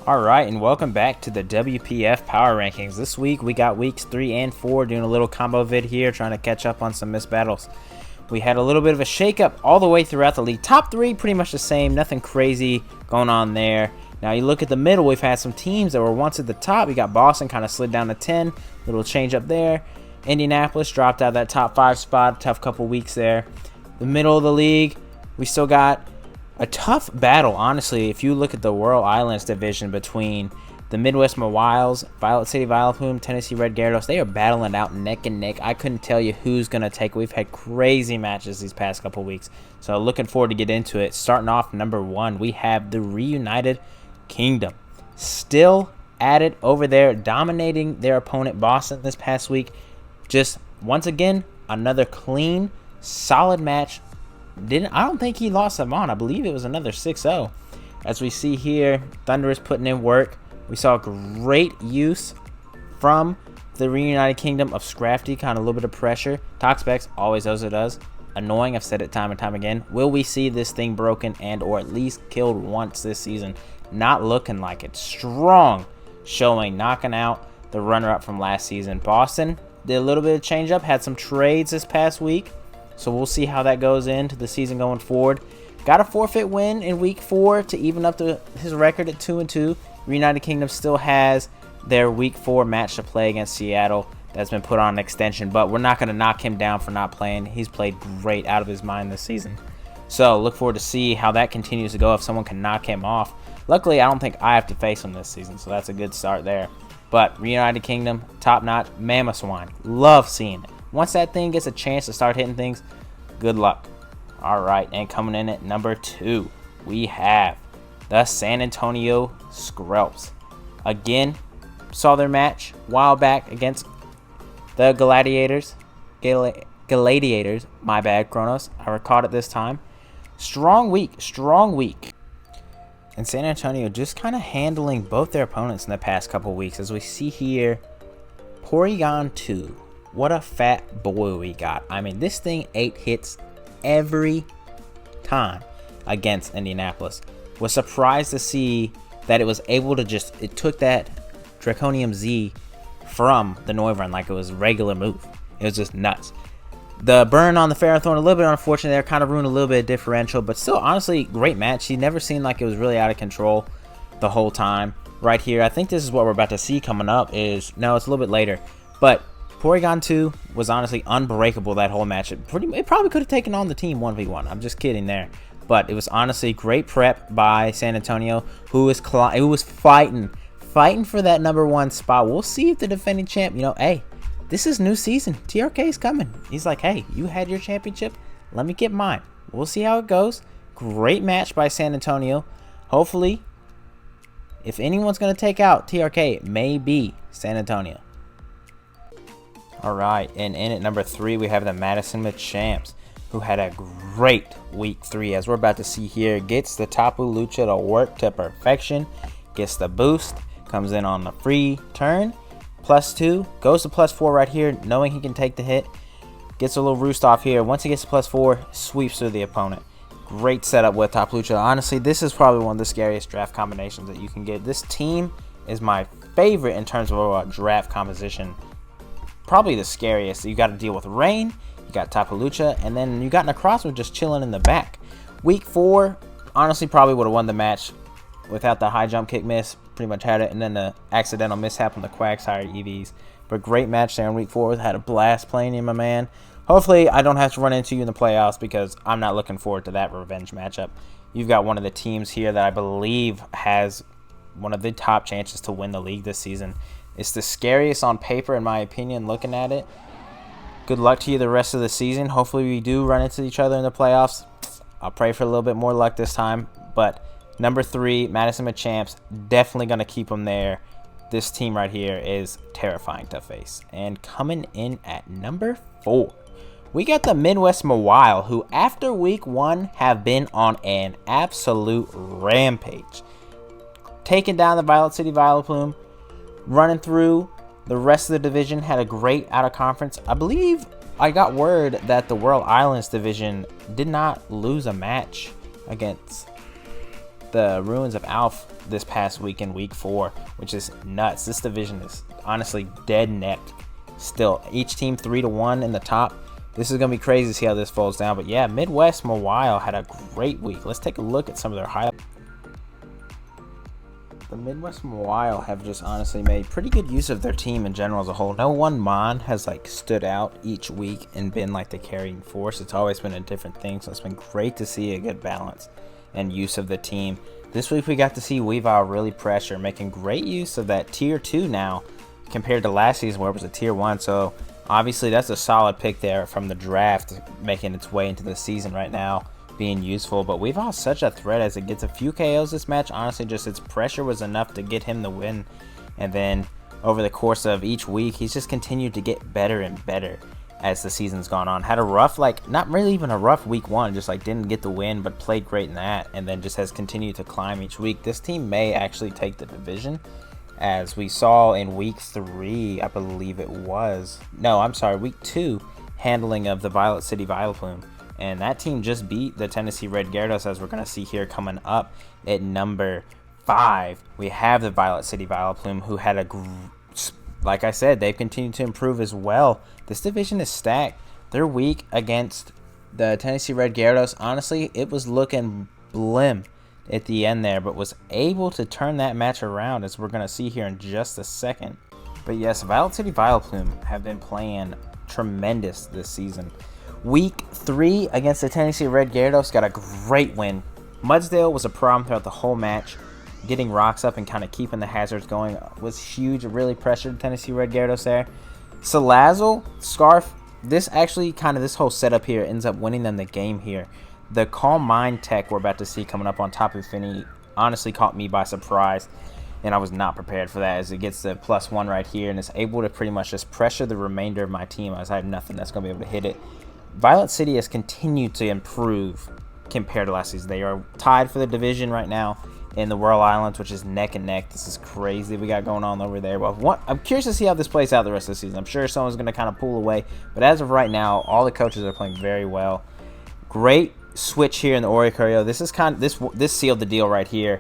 Alright, and welcome back to the WPF Power Rankings. This week we got weeks 3 and 4, doing a little combo vid here, trying to catch up on some missed battles. We had a little bit of a shakeup all the way throughout the league. Top 3 pretty much the same, nothing crazy going on there. Now you look at the middle, we've had some teams that were once at the top. We got Boston kind of slid down to 10, little change up there. Indianapolis dropped out of that top 5 spot, tough couple weeks there. The middle of the league, we still got a tough battle, honestly. If you look at the World Islands division between the Midwest Mowiles, Violet City Vileplume, Tennessee Red Gyarados, they are battling out neck and neck. I couldn't tell you who's going to take it. We've had crazy matches these past couple weeks, so looking forward to get into it. Starting off number 1, we have the Reunited Kingdom. Still at it over there, dominating their opponent Boston this past week. Just, once again, another clean, solid match. I don't think he lost Savon. I believe it was another 6-0. As we see here, Thunder is putting in work. We saw great use from the Reunited Kingdom of Scrafty, kind of a little bit of pressure. Toxpex always does what it does. Annoying, I've said it time and time again. Will we see this thing broken and or at least killed once this season? Not looking like it. Strong showing, knocking out the runner-up from last season. Boston did a little bit of change up, had some trades this past week. So we'll see how that goes into the season going forward. Got a forfeit win in week 4 to even up to his record at 2-2. Reunited Kingdom still has their week 4 match to play against Seattle. That's been put on an extension, but we're not going to knock him down for not playing. He's played great, out of his mind this season. So look forward to see how that continues to go, if someone can knock him off. Luckily, I don't think I have to face him this season, so that's a good start there. But Reunited Kingdom, top notch, Mammoth Swine. Love seeing it. Once that thing gets a chance to start hitting things, good luck. All right, and coming in at number 2, we have the San Antonio Skrelps. Again, saw their match a while back against the Gladiators. Gladiators, my bad, Kronos. I recalled it this time. Strong week. And San Antonio just kind of handling both their opponents in the past couple weeks. As we see here, Porygon 2. What a fat boy we got. I mean, this thing 8 hits every time against Indianapolis. Was surprised to see that it was able to it took that Draconium Z from the Noivern like it was a regular move. It was just nuts. The burn on the Ferrothorn, a little bit unfortunate there, kind of ruined a little bit of differential, but still, honestly, great match. He never seemed like it was really out of control the whole time. Right here, I think this is what we're about to see coming up no, it's a little bit later, but Porygon 2 was honestly unbreakable that whole match. It probably could have taken on the team 1v1. I'm just kidding there. But it was honestly great prep by San Antonio, who was fighting for that number 1 spot. We'll see if the defending champ, hey, this is new season. TRK is coming. He's like, hey, you had your championship. Let me get mine. We'll see how it goes. Great match by San Antonio. Hopefully, if anyone's going to take out TRK, it may be San Antonio. Alright, and in at number 3, we have the Madison Machamps, who had a great week 3, as we're about to see here. Gets the Tapu Lucha to work to perfection, gets the boost, comes in on the free turn, +2, goes to +4 right here, knowing he can take the hit. Gets a little roost off here. Once he gets to +4, sweeps through the opponent. Great setup with Tapu Lucha. Honestly, this is probably one of the scariest draft combinations that you can get. This team is my favorite in terms of a draft composition. Probably the scariest. You got to deal with Rain, you got Tapu Lucha, and then you got Necrozma just chilling in the back. Week 4, honestly, probably would have won the match without the high jump kick miss. Pretty much had it, and then the accidental mishap on the Quagsire EVs. But great match there in week 4. Had a blast playing you, my man. Hopefully, I don't have to run into you in the playoffs, because I'm not looking forward to that revenge matchup. You've got one of the teams here that I believe has one of the top chances to win the league this season. It's the scariest on paper, in my opinion, looking at it. Good luck to you the rest of the season. Hopefully we do run into each other in the playoffs. I'll pray for a little bit more luck this time. But number 3, Madison Machamps, definitely going to keep them there. This team right here is terrifying to face. And coming in at number 4, we got the Midwest Mawile, who after week 1 have been on an absolute rampage. Taking down the Violet City Vileplume. Running through the rest of the division, had a great out-of-conference. I believe I got word that the World Islands division did not lose a match against the Ruins of Alf this past week in week 4, which is nuts. This division is honestly dead necked still. Each team 3-1 in the top. This is going to be crazy to see how this folds down. But yeah, Midwest Mawile had a great week. Let's take a look at some of their highlights. The Midwest Mawile have just honestly made pretty good use of their team in general as a whole. No one Mon has like stood out each week and been like the carrying force. It's always been a different thing. So it's been great to see a good balance and use of the team. This week we got to see Weavile really pressure, making great use of that tier 2 now compared to last season where it was a tier 1. So obviously that's a solid pick there from the draft, making its way into the season right now, being useful. But Weavile such a threat as it gets a few KOs this match. Honestly, just its pressure was enough to get him the win. And then over the course of each week, he's just continued to get better and better as the season's gone on. Had a rough, like not really even a rough week 1, just like didn't get the win, but played great in that, and then just has continued to climb each week. This team may actually take the division, as we saw in week 3, I believe it was. No, I'm sorry, week 2, handling of the Violet City Vileplume. And that team just beat the Tennessee Red Gyarados, as we're going to see here coming up at number 5. We have the Violet City Vileplume, who had a, like I said, they've continued to improve as well. This division is stacked. Their week against the Tennessee Red Gyarados, honestly, it was looking blim at the end there, but was able to turn that match around, as we're going to see here in just a second. But yes, Violet City Vileplume have been playing tremendous this season. Week 3 against the Tennessee Red Gyarados, got a great win. Mudsdale was a problem throughout the whole match. Getting rocks up and kind of keeping the hazards going was huge. It really pressured Tennessee Red Gyarados there. Salazzle, Scarf, this actually kind of, this whole setup here ends up winning them the game here. The Calm Mind tech we're about to see coming up on top of Finny honestly caught me by surprise, and I was not prepared for that, as it gets the +1 right here and is able to pretty much just pressure the remainder of my team, as I have nothing that's going to be able to hit it. Violet City has continued to improve compared to last season. They are tied for the division right now in the Whirl Islands, which is neck and neck. This is crazy we got going on over there. But I'm curious to see how this plays out the rest of the season. I'm sure someone's going to kind of pull away, but as of right now, all the coaches are playing very well. Great switch here in the Oricorio. This is kind of this sealed the deal right here,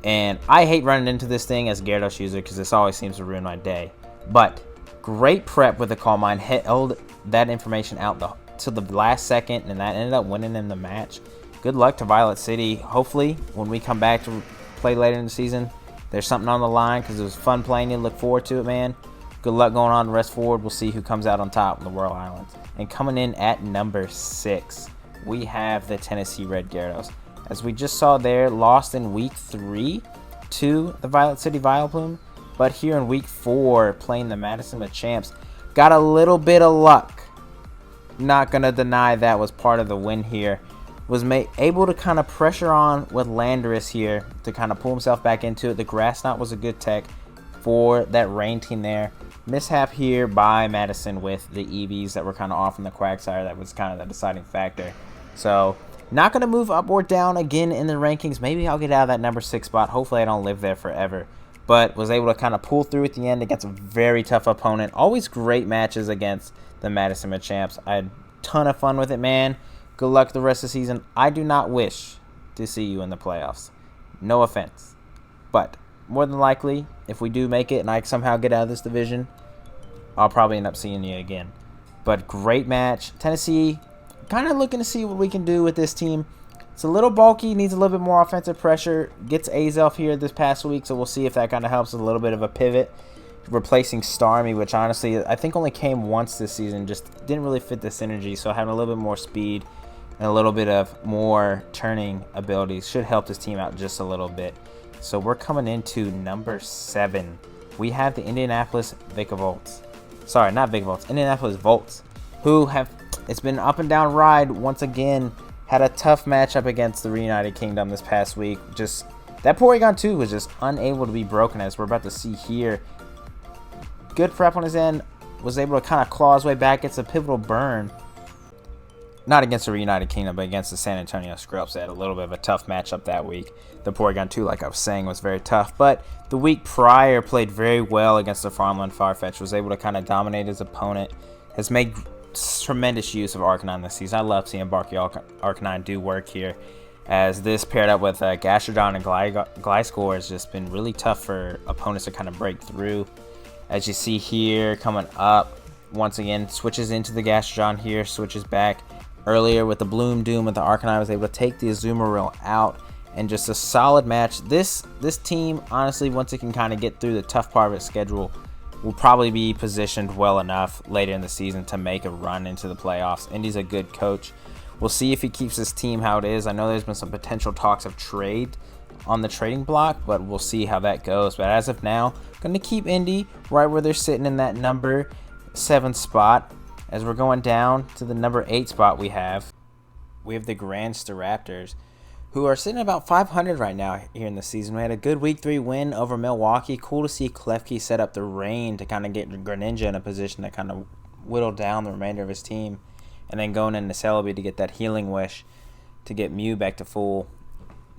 and I hate running into this thing as a Gyarados user because this always seems to ruin my day. But great prep with the Calm Mind, held that information out to the last second, and that ended up winning them the match. Good luck to Violet City. Hopefully, when we come back to play later in the season, there's something on the line, because it was fun playing you. Look forward to it, man. Good luck going on the rest forward. We'll see who comes out on top in the Whirl Islands. And coming in at number 6, we have the Tennessee Red Gyarados. As we just saw there, lost in week 3 to the Violet City Vileplume. But here in week 4, playing the Madison Machamps, got a little bit of luck. Not going to deny that was part of the win here. Was able to kind of pressure on with Landorus here to kind of pull himself back into it. The Grass Knot was a good tech for that rain team there. Mishap here by Madison with the EVs that were kind of off in the Quagsire. That was kind of the deciding factor. So not going to move up or down again in the rankings. Maybe I'll get out of that number 6 spot. Hopefully I don't live there forever. But was able to kind of pull through at the end against a very tough opponent. Always great matches against the Madison Machamps. I had a ton of fun with it, man. Good luck the rest of the season. I do not wish to see you in the playoffs. No offense. But more than likely, if we do make it and I somehow get out of this division, I'll probably end up seeing you again. But great match. Tennessee, kind of looking to see what we can do with this team. It's a little bulky, needs a little bit more offensive pressure. Gets Azelf here this past week, so we'll see if that kind of helps with a little bit of a pivot. Replacing Starmie, which honestly I think only came once this season, just didn't really fit the synergy. So having a little bit more speed and a little bit of more turning abilities should help this team out just a little bit. So we're coming into number 7. We have the Indianapolis Vicavolts. Sorry, not Vicavolts, Indianapolis Volts, who have, it's been an up and down ride once again. Had a tough matchup against the Reunited Kingdom this past week. Just that Porygon 2 was just unable to be broken, as we're about to see here. Good prep on his end, was able to kind of claw his way back. Gets a pivotal burn. Not against the Reunited Kingdom, but against the San Antonio Skrelps. They had a little bit of a tough matchup that week. The Porygon 2, like I was saying, was very tough. But the week prior, played very well against the Farmland Farfetch. Was able to kind of dominate his opponent. Has made tremendous use of Arcanine this season. I love seeing Barky Arcanine do work here. as this paired up with Gastrodon and Gliscor has just been really tough for opponents to kind of break through. As you see here, coming up, once again, switches into the Gastrodon here, switches back. Earlier with the Bloom Doom with the Arcanine, was able to take the Azumarill out, and just a solid match. This team, honestly, once it can kind of get through the tough part of its schedule, will probably be positioned well enough later in the season to make a run into the playoffs. Indy's a good coach. We'll see if he keeps his team how it is. I know there's been some potential talks of trade on the trading block, but we'll see how that goes. But as of now, going to keep Indy right where they're sitting in that number 7 spot. As we're going down to the number 8 spot, we have the Grandster Raptors, who are sitting at about 500 right now here in the season. We had a good Week 3 win over Milwaukee. Cool to see Klefki set up the rain to kind of get Greninja in a position to kind of whittle down the remainder of his team. And then going into Celebi to get that Healing Wish to get Mew back to full.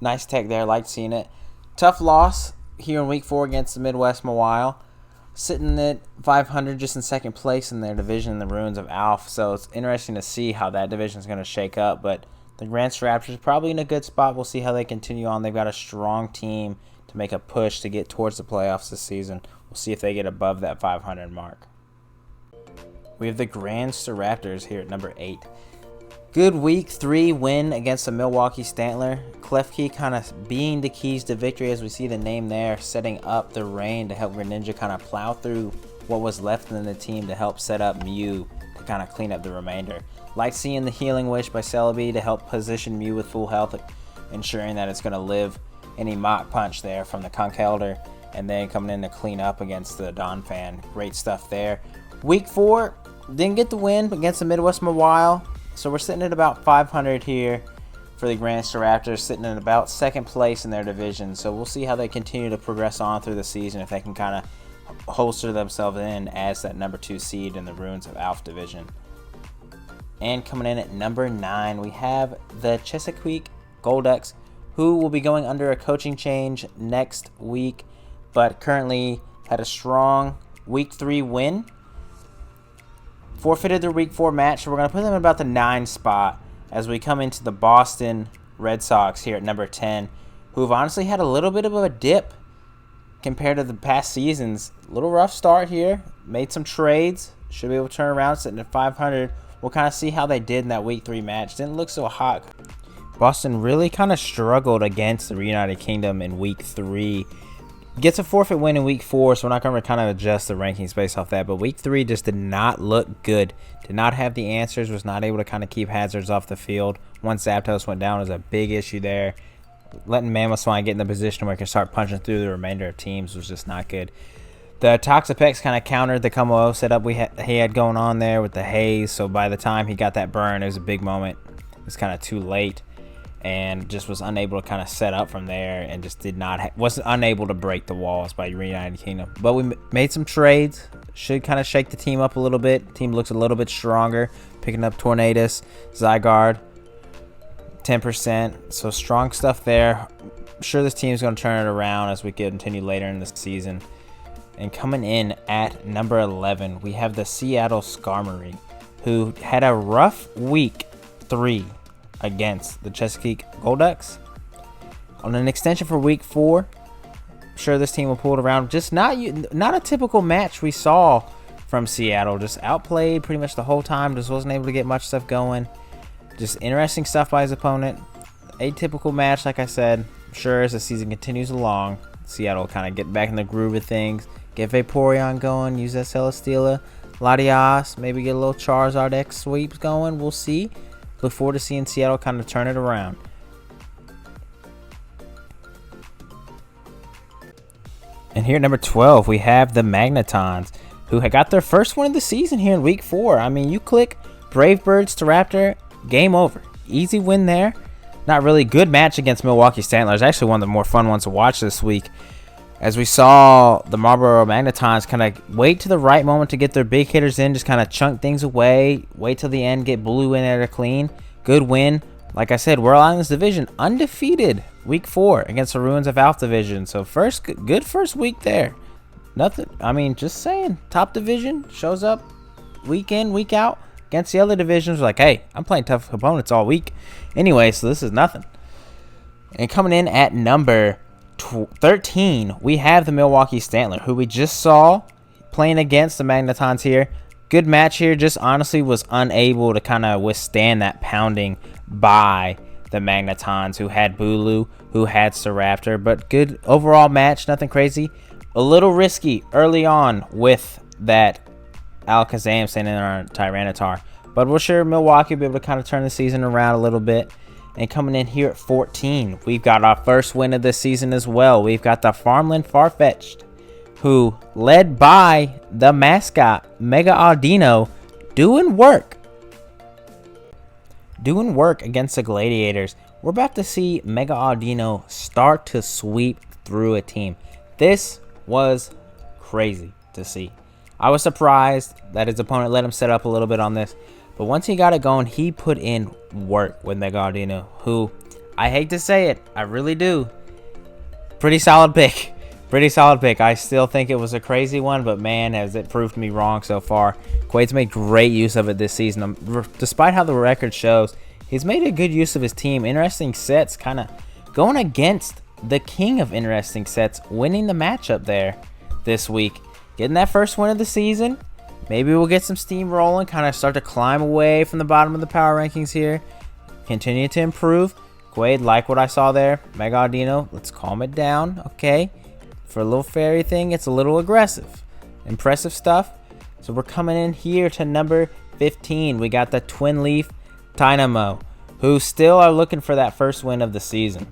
Nice tech there. Liked seeing it. Tough loss here in Week 4 against the Midwest Mawile. Sitting at 500 just in second place in their division in the Ruins of Alph. So it's interesting to see how that division is going to shake up. But the Grandster Raptors are probably in a good spot. We'll see how they continue on. They've got a strong team to make a push to get towards the playoffs this season. We'll see if they get above that 500 mark. We have the Grandster Raptors here at number 8. Good Week 3 win against the Milwaukee Stantler. Klefki kind of being the keys to victory, as we see the name there, setting up the rain to help Greninja kind of plow through what was left in the team to help set up Mew to kind of clean up the remainder. Like seeing the Healing Wish by Celebi to help position Mew with full health, ensuring that it's going to live any Mach Punch there from the Conkeldurr, and then coming in to clean up against the Donphan. Great stuff there. Week 4, didn't get the win against the Midwest Mawile, so we're sitting at about 500 here for the Grandster Raptors, sitting in about second place in their division. So we'll see how they continue to progress on through the season, if they can kind of holster themselves in as that number 2 seed in the Ruins of Alph division. And coming in at number 9, we have the Chesapeake Golducks, who will be going under a coaching change next week, but currently had a strong Week 3 win. Forfeited their Week 4 match, so we're going to put them in about the 9 spot as we come into the Boston Red Sox here at number 10, who've honestly had a little bit of a dip compared to the past seasons. A little rough start here. Made some trades. Should be able to turn around, sitting at 500. We'll kind of see how they did in that Week 3 match. Didn't look so hot. Boston really kind of struggled against the United Kingdom in Week 3. Gets a forfeit win in Week 4, so we're not going to kind of adjust the rankings based off that. But Week 3 just did not look good. Did not have the answers. Was not able to kind of keep Hazards off the field. Once Zapdos went down, was a big issue there. Letting Mamoswine get in the position where he can start punching through the remainder of teams was just not good. The Toxapex kind of countered the Como setup he had going on there with the haze. So by the time he got that burn, it was a big moment. It was kind of too late. And just was unable to kind of set up from there, and just was unable to break the walls by United Kingdom. But we made some trades. Should kind of shake the team up a little bit. Team looks a little bit stronger. Picking up Tornadus, Zygarde, 10%. So strong stuff there. I'm sure this team is going to turn it around as we continue later in the season. And coming in at number 11, we have the Seattle Skarmory, who had a rough Week 3 against the Chesapeake Golducks. On an extension for Week 4, I'm sure this team will pull it around. Just not a typical match we saw from Seattle. Just outplayed pretty much the whole time. Just wasn't able to get much stuff going. Just interesting stuff by his opponent. Atypical match, like I said. I'm sure as the season continues along, Seattle will kind of get back in the groove of things. Get Vaporeon going. Use that Celesteela. Latias. Maybe get a little Charizard X sweeps going. We'll see. Look forward to seeing Seattle kind of turn it around. And here at number 12, we have the Magnetons, who had got their first win of the season here in Week 4. I mean, you click Brave Birds to Raptor, game over. Easy win there. Not really good match against Milwaukee Stantlers. Actually one of the more fun ones to watch this week. As we saw the Marlboro Magnetons kind of wait to the right moment to get their big hitters in, just kind of chunk things away, wait till the end, get blue in there to clean. Good win. Like I said, we're out in this division undefeated Week 4 against the Ruins of Alph division. So good first week there. Nothing, I mean, just saying, top division shows up week in, week out against the other divisions. Like, hey, I'm playing tough opponents all week. Anyway, so this is nothing. And coming in at number 13, we have the Milwaukee Stantler, who we just saw playing against the Magnetons here. Good match here, just honestly was unable to kind of withstand that pounding by the Magnetons, who had Bulu, who had Staraptor, but good overall match, nothing crazy. A little risky early on with that Alakazam standing in our Tyranitar, but we're sure Milwaukee will be able to kind of turn the season around a little bit. And coming in here at 14, we've got our first win of this season as well. We've got the Farmland Farfetch'd, who, led by the mascot, Mega Audino, doing work against the Gladiators. We're about to see Mega Audino start to sweep through a team. This was crazy to see. I was surprised that his opponent let him set up a little bit on this. But once he got it going, he put in work with Mega Audino, who, I hate to say it, I really do. Pretty solid pick. Pretty solid pick. I still think it was a crazy one, but man, has it proved me wrong so far. Quaid's made great use of it this season. Despite how the record shows, he's made a good use of his team. Interesting sets, kind of going against the king of interesting sets, winning the matchup there this week. Getting that first win of the season. Maybe we'll get some steam rolling, kind of start to climb away from the bottom of the power rankings here. Continue to improve. Quaid, like what I saw there. Mega Audino, let's calm it down, okay? For a little fairy thing, it's a little aggressive. Impressive stuff. So we're coming in here to number 15. We got the Twin Leaf Dynamo, who still are looking for that first win of the season.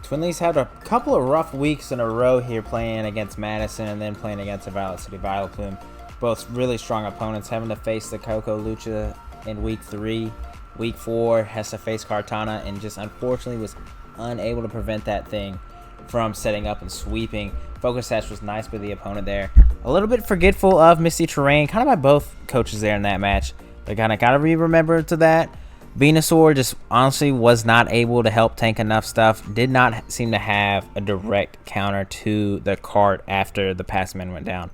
Twin Leafs had a couple of rough weeks in a row here, playing against Madison and then playing against the Violet City Vileplume. Both really strong opponents, having to face the Coco Lucha in week 3. Week 4 has to face Kartana, and just unfortunately was unable to prevent that thing from setting up and sweeping. Focus Sash was nice by the opponent there. A little bit forgetful of Misty Terrain, kind of by both coaches there in that match. But kind of got to remember to that. Venusaur just honestly was not able to help tank enough stuff. Did not seem to have a direct counter to the cart after the Passman went down.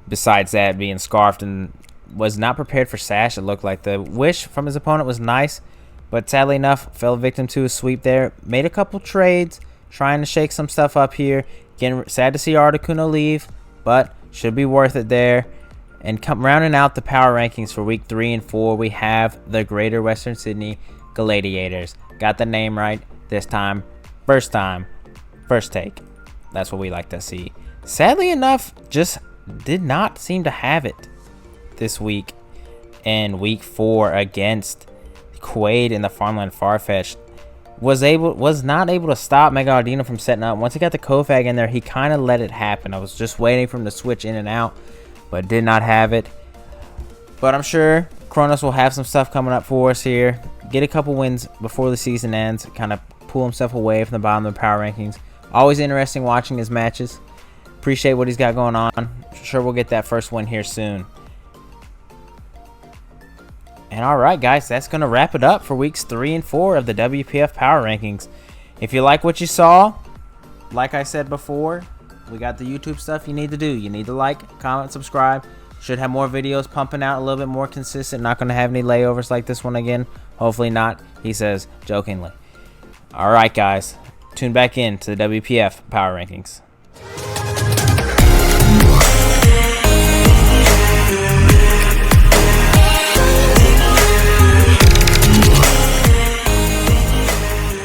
Besides that, being scarfed, and was not prepared for Sash. It looked like the wish from his opponent was nice, but sadly enough, fell victim to a sweep there. Made a couple trades, trying to shake some stuff up here. Again, sad to see Articuno leave, but should be worth it there. And rounding out the power rankings for week 3 and 4, we have the Greater Western Sydney Gladiators. Got the name right this time. First take. That's what we like to see. Sadly enough, just did not seem to have it this week in week 4 against Quaid in the Farmland Farfetch'd. Was not able to stop Mega Audino from setting up. Once he got the Kofag in there, he kind of let it happen. I was just waiting for him to switch in and out, but did not have it. But I'm sure Kronos will have some stuff coming up for us here. Get a couple wins before the season ends. Kind of pull himself away from the bottom of the power rankings. Always interesting watching his matches. Appreciate what he's got going on. Sure we'll get that first win here soon. And alright guys, that's going to wrap it up for weeks 3 and 4 of the WPF Power Rankings. If you like what you saw, like I said before, we got the YouTube stuff you need to do. You need to like, comment, subscribe. Should have more videos pumping out a little bit more consistent. Not going to have any layovers like this one again. Hopefully not, he says jokingly. Alright guys, tune back in to the WPF Power Rankings.